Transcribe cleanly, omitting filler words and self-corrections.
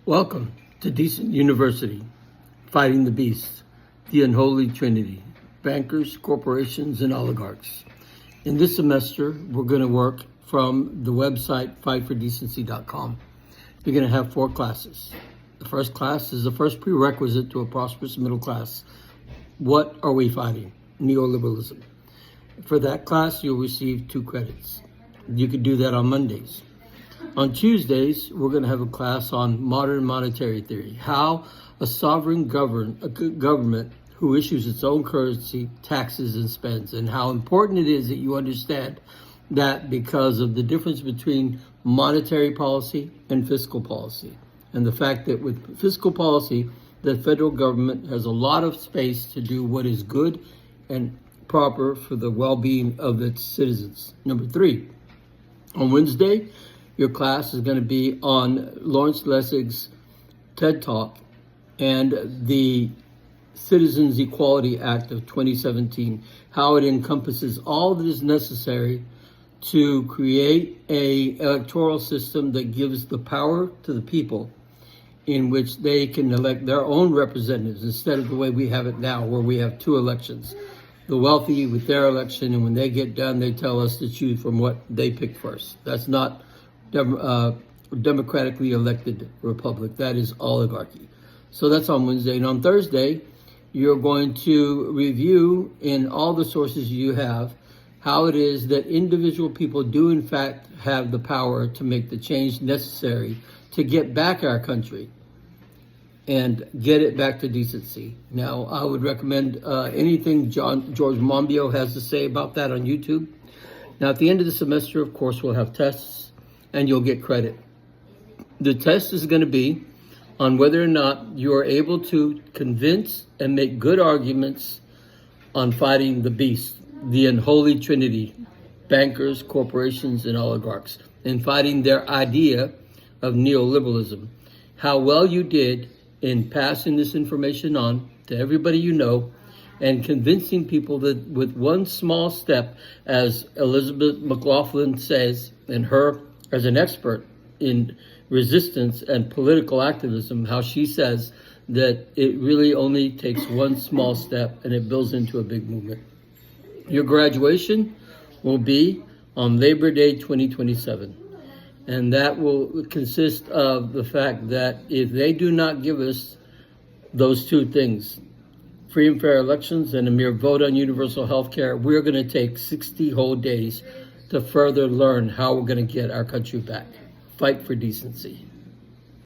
Welcome to Decent University, Fighting the Beast, the unholy trinity, bankers, corporations, and oligarchs. In this semester, we're going to work from the website fightfordecency.com. You're going to have 4 classes. The first class is the first prerequisite to a prosperous middle class. What are we fighting? Neoliberalism. For that class, you'll receive 2 credits. You could do that on Mondays. On Tuesdays, we're going to have a class on modern monetary theory, how a sovereign government who issues its own currency taxes and spends, and how important it is that you understand that because of the difference between monetary policy and fiscal policy, and the fact that with fiscal policy, the federal government has a lot of space to do what is good and proper for the well-being of its citizens. Number 3, on Wednesday, your class is going to be on Lawrence Lessig's TED Talk and the Citizens Equality Act of 2017, how it encompasses all that is necessary to create an electoral system that gives the power to the people in which they can elect their own representatives instead of the way we have it now, where we have 2 elections. The wealthy with their election, and when they get done, they tell us to choose from what they pick first. That's not democratically elected republic. That is oligarchy. So that's on Wednesday. And on Thursday, you're going to review in all the sources you have how it is that individual people do in fact have the power to make the change necessary to get back our country and get it back to decency. Now, I would recommend anything George Monbiot has to say about that on YouTube. Now, at the end of the semester, of course, we'll have tests, and you'll get credit. The test is going to be on whether or not you are able to convince and make good arguments on fighting the beast, the unholy trinity, bankers, corporations, and oligarchs, and fighting their idea of neoliberalism. How well you did in passing this information on to everybody you know and convincing people that with one small step, as Elizabeth McLaughlin says, and her as an expert in resistance and political activism, how she says that it really only takes one small step and it builds into a big movement. Your graduation will be on Labor Day 2027. And that will consist of the fact that if they do not give us those 2 things, free and fair elections and a mere vote on universal health care, we're going to take 60 whole days to further learn how we're going to get our country back. Fight for decency.